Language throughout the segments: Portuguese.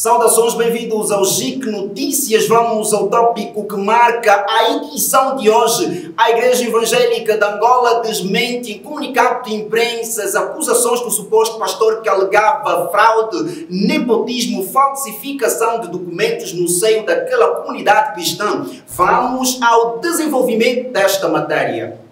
Saudações, bem-vindos ao GIC Notícias. Vamos ao tópico que marca a edição de hoje. A Igreja Evangélica de Angola desmente em comunicado de imprensa as acusações do suposto pastor que alegava fraude, nepotismo, falsificação de documentos no seio daquela comunidade cristã. Vamos ao desenvolvimento desta matéria.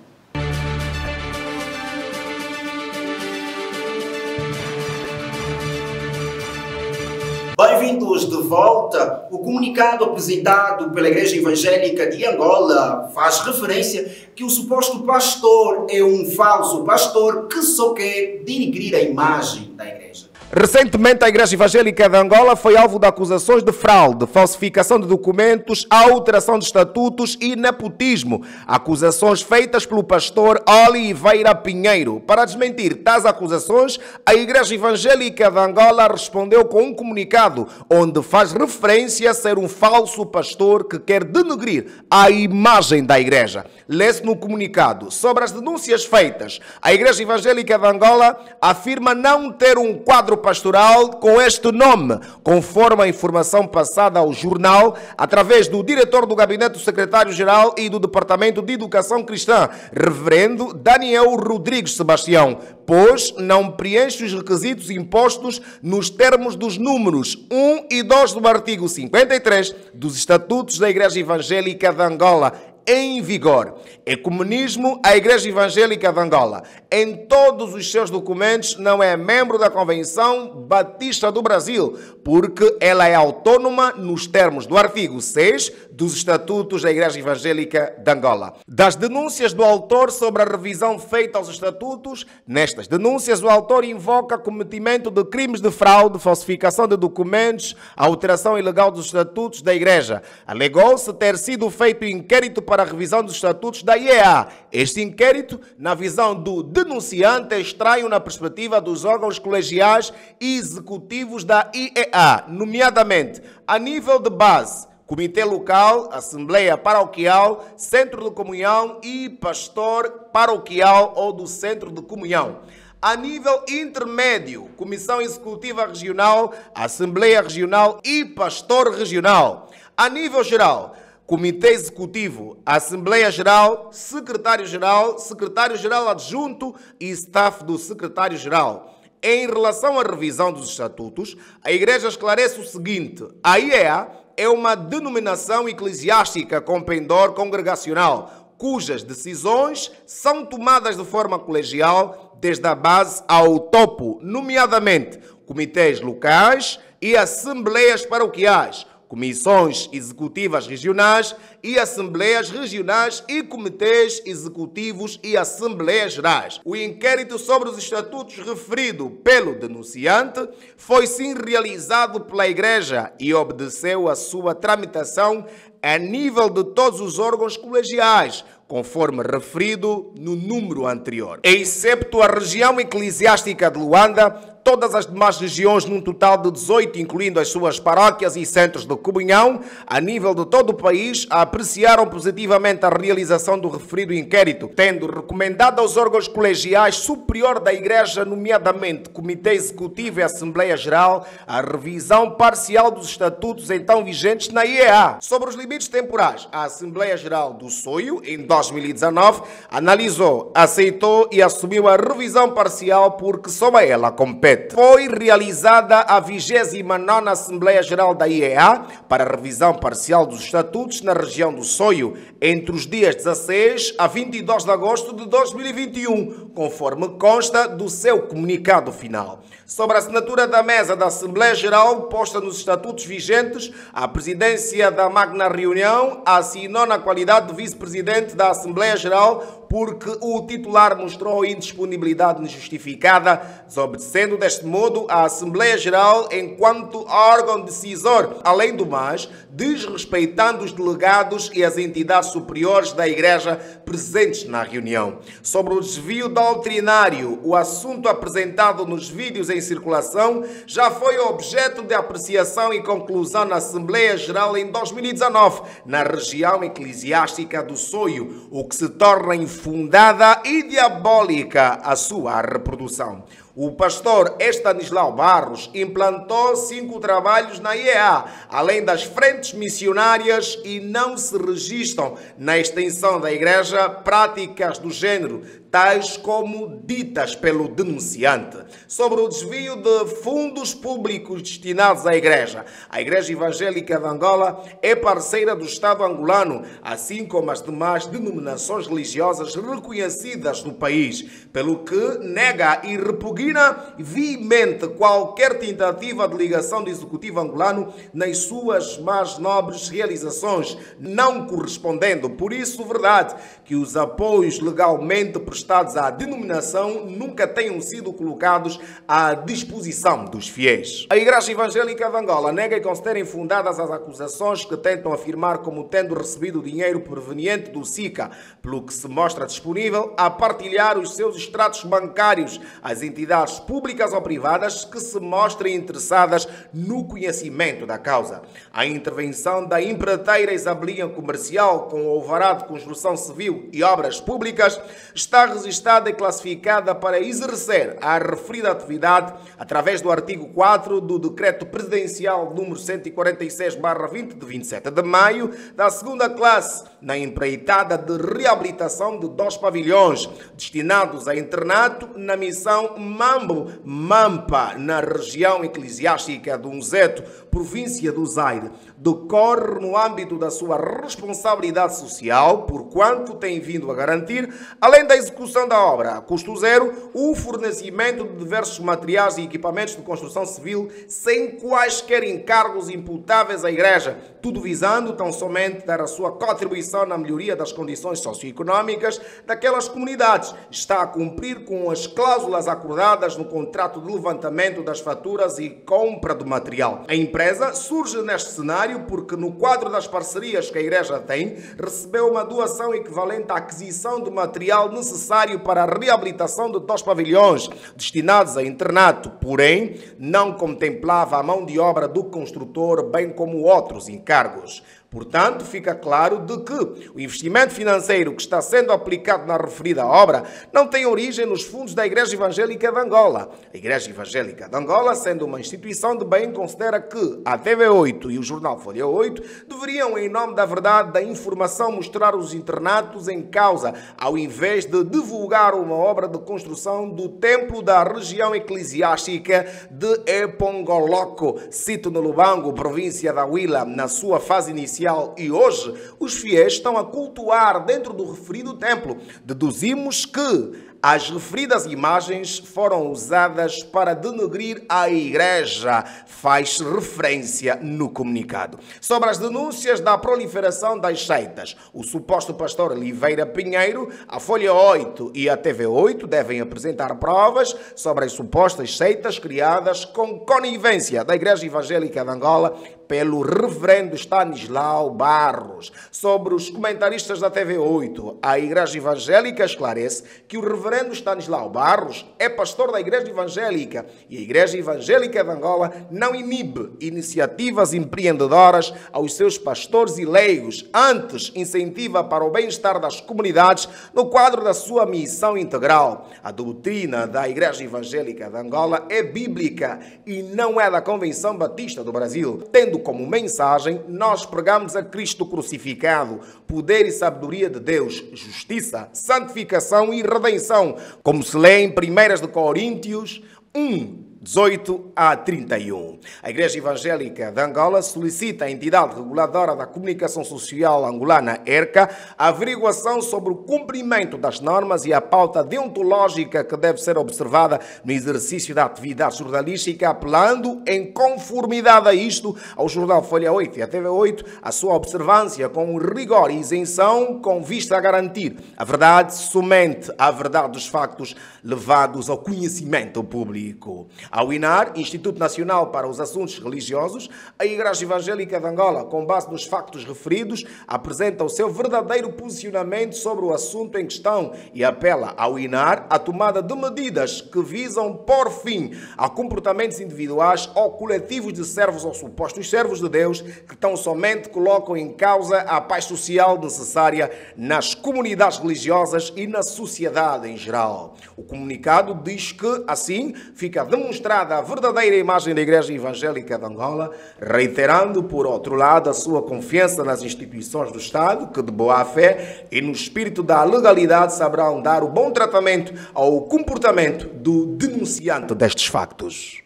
Bem-vindos de volta. O comunicado apresentado pela Igreja Evangélica de Angola faz referência que o suposto pastor é um falso pastor que só quer denigrir a imagem da Igreja. Recentemente, a Igreja Evangélica de Angola foi alvo de acusações de fraude, falsificação de documentos, alteração de estatutos e nepotismo. Acusações feitas pelo pastor Oliveira Pinheiro. Para desmentir tais acusações, a Igreja Evangélica de Angola respondeu com um comunicado onde faz referência a ser um falso pastor que quer denegrir a imagem da Igreja. Lê-se no comunicado: sobre as denúncias feitas, a Igreja Evangélica de Angola afirma não ter um quadro pastoral com este nome, conforme a informação passada ao jornal através do diretor do gabinete do secretário-geral e do Departamento de Educação Cristã, reverendo Daniel Rodrigues Sebastião, pois não preenche os requisitos impostos nos termos dos números 1 e 2 do artigo 53 dos Estatutos da Igreja Evangélica de Angola, em vigor. Ecumenismo, a Igreja Evangélica de Angola, em todos os seus documentos, não é membro da Convenção Batista do Brasil, porque ela é autônoma nos termos do artigo 6 dos Estatutos da Igreja Evangélica de Angola. Das denúncias do autor sobre a revisão feita aos estatutos, nestas denúncias o autor invoca cometimento de crimes de fraude, falsificação de documentos, alteração ilegal dos estatutos da Igreja. Alegou-se ter sido feito inquérito para a revisão dos estatutos da IEA. Este inquérito, na visão do denunciante, é estranho na perspectiva dos órgãos colegiais e executivos da IEA, nomeadamente a nível de base, Comitê Local, Assembleia Paroquial, Centro de Comunhão e Pastor Paroquial ou do Centro de Comunhão. A nível intermédio, Comissão Executiva Regional, Assembleia Regional e Pastor Regional. A nível geral, Comitê Executivo, Assembleia Geral, Secretário-Geral, Secretário-Geral Adjunto e Staff do Secretário-Geral. Em relação à revisão dos estatutos, a Igreja esclarece o seguinte: a IEA é uma denominação eclesiástica com pendor congregacional, cujas decisões são tomadas de forma colegial desde a base ao topo, nomeadamente comitês locais e assembleias paroquiais, comissões executivas regionais e assembleias regionais e comitês executivos e assembleias gerais. O inquérito sobre os estatutos referido pelo denunciante foi sim realizado pela Igreja e obedeceu a sua tramitação a nível de todos os órgãos colegiais, conforme referido no número anterior. Excepto a região eclesiástica de Luanda, todas as demais regiões, num total de 18, incluindo as suas paróquias e centros de comunhão, a nível de todo o país, apreciaram positivamente a realização do referido inquérito, tendo recomendado aos órgãos colegiais superior da Igreja, nomeadamente Comitê Executivo e Assembleia Geral, a revisão parcial dos estatutos então vigentes na IEA. Sobre os limites temporais, a Assembleia Geral do Soio, em 2019, analisou, aceitou e assumiu a revisão parcial porque só a ela compete. Foi realizada a 29ª Assembleia Geral da IEA para a revisão parcial dos estatutos na região do Soio entre os dias 16 a 22 de agosto de 2021, conforme consta do seu comunicado final. Sobre a assinatura da mesa da Assembleia Geral posta nos estatutos vigentes, a presidência da magna reunião assinou na qualidade de vice-presidente da Assembleia Geral porque o titular mostrou indisponibilidade injustificada, desobedecendo deste modo a Assembleia Geral enquanto órgão decisor, além do mais, desrespeitando os delegados e as entidades superiores da Igreja presentes na reunião. Sobre o desvio doutrinário, o assunto apresentado nos vídeos em circulação já foi objeto de apreciação e conclusão na Assembleia Geral em 2019, na região eclesiástica do Soio, o que se torna infundada e diabólica a sua reprodução. O pastor Estanislau Barros implantou 5 trabalhos na IEA, além das frentes missionárias, e não se registram na extensão da igreja práticas do género, tais como ditas pelo denunciante. Sobre o desvio de fundos públicos destinados à igreja, a Igreja Evangélica de Angola é parceira do Estado angolano, assim como as demais denominações religiosas reconhecidas no país, pelo que nega e repugna veemente qualquer tentativa de ligação do Executivo angolano nas suas mais nobres realizações, não correspondendo, por isso, verdade, que os apoios legalmente prestados à denominação nunca tenham sido colocados à disposição dos fiéis. A Igreja Evangélica de Angola nega e considera infundadas as acusações que tentam afirmar como tendo recebido dinheiro proveniente do SICA, pelo que se mostra disponível a partilhar os seus extratos bancários às entidades públicas ou privadas que se mostrem interessadas no conhecimento da causa. A intervenção da empreiteira Isabelinha Comercial com o alvará de construção civil e obras públicas está registada e classificada para exercer a referida atividade através do artigo 4 do Decreto Presidencial número 146/20 de 27 de maio da segunda classe, na empreitada de reabilitação de 2 pavilhões destinados a internato na missão Mambo-Mampa, na região eclesiástica do Unzeto, província do Zaire. Decorre no âmbito da sua responsabilidade social, por quanto tem vindo a garantir, além da execução da obra a custo zero, o fornecimento de diversos materiais e equipamentos de construção civil sem quaisquer encargos imputáveis à Igreja, tudo visando tão somente dar a sua contribuição na melhoria das condições socioeconómicas daquelas comunidades. Está a cumprir com as cláusulas acordadas no contrato de levantamento das faturas e compra do material. A empresa surge neste cenário porque, no quadro das parcerias que a Igreja tem, recebeu uma doação equivalente à aquisição do material necessário para a reabilitação de 2 pavilhões destinados a internato, porém, não contemplava a mão de obra do construtor, bem como outros encargos. Portanto, fica claro de que o investimento financeiro que está sendo aplicado na referida obra não tem origem nos fundos da Igreja Evangélica de Angola. A Igreja Evangélica de Angola, sendo uma instituição de bem, considera que a TV8 e o jornal Folha 8 deveriam, em nome da verdade da informação, mostrar os internatos em causa, ao invés de divulgar uma obra de construção do templo da região eclesiástica de Epongoloco, sítio no Lubango, província da Huila, na sua fase inicial, e hoje os fiéis estão a cultuar dentro do referido templo. Deduzimos que as referidas imagens foram usadas para denegrir a Igreja, faz referência no comunicado. Sobre as denúncias da proliferação das seitas, o suposto pastor Oliveira Pinheiro, a Folha 8 e a TV8 devem apresentar provas sobre as supostas seitas criadas com conivência da Igreja Evangélica de Angola pelo reverendo Estanislau Barros. Sobre os comentaristas da TV8, a Igreja Evangélica esclarece que o reverendo Estanislau Barros é pastor da Igreja Evangélica e a Igreja Evangélica de Angola não inibe iniciativas empreendedoras aos seus pastores e leigos, antes incentiva para o bem-estar das comunidades no quadro da sua missão integral. A doutrina da Igreja Evangélica de Angola é bíblica e não é da Convenção Batista do Brasil, tendo como mensagem: nós pregamos a Cristo crucificado, poder e sabedoria de Deus, justiça, santificação e redenção, como se lê em 1 Coríntios 1:18 a 31. A Igreja Evangélica de Angola solicita à entidade reguladora da comunicação social angolana, ERCA, a averiguação sobre o cumprimento das normas e a pauta deontológica que deve ser observada no exercício da atividade jornalística, apelando, em conformidade a isto, ao jornal Folha 8 e a TV8, a sua observância com rigor e isenção, com vista a garantir a verdade, somente a verdade dos factos levados ao conhecimento público. Ao INAR, Instituto Nacional para os Assuntos Religiosos, a Igreja Evangélica de Angola, com base nos factos referidos, apresenta o seu verdadeiro posicionamento sobre o assunto em questão e apela ao INAR à tomada de medidas que visam pôr fim a comportamentos individuais ou coletivos de servos ou supostos servos de Deus que tão somente colocam em causa a paz social necessária nas comunidades religiosas e na sociedade em geral. O comunicado diz que, assim, fica demonstrada a verdadeira imagem da Igreja Evangélica de Angola, reiterando, por outro lado, a sua confiança nas instituições do Estado, que de boa fé e no espírito da legalidade saberão dar o bom tratamento ao comportamento do denunciante destes factos.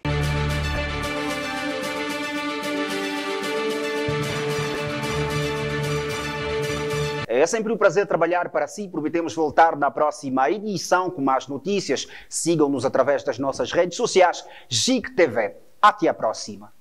É sempre um prazer trabalhar para si. Prometemos voltar na próxima edição com mais notícias. Sigam-nos através das nossas redes sociais. JIC TV. Até a próxima.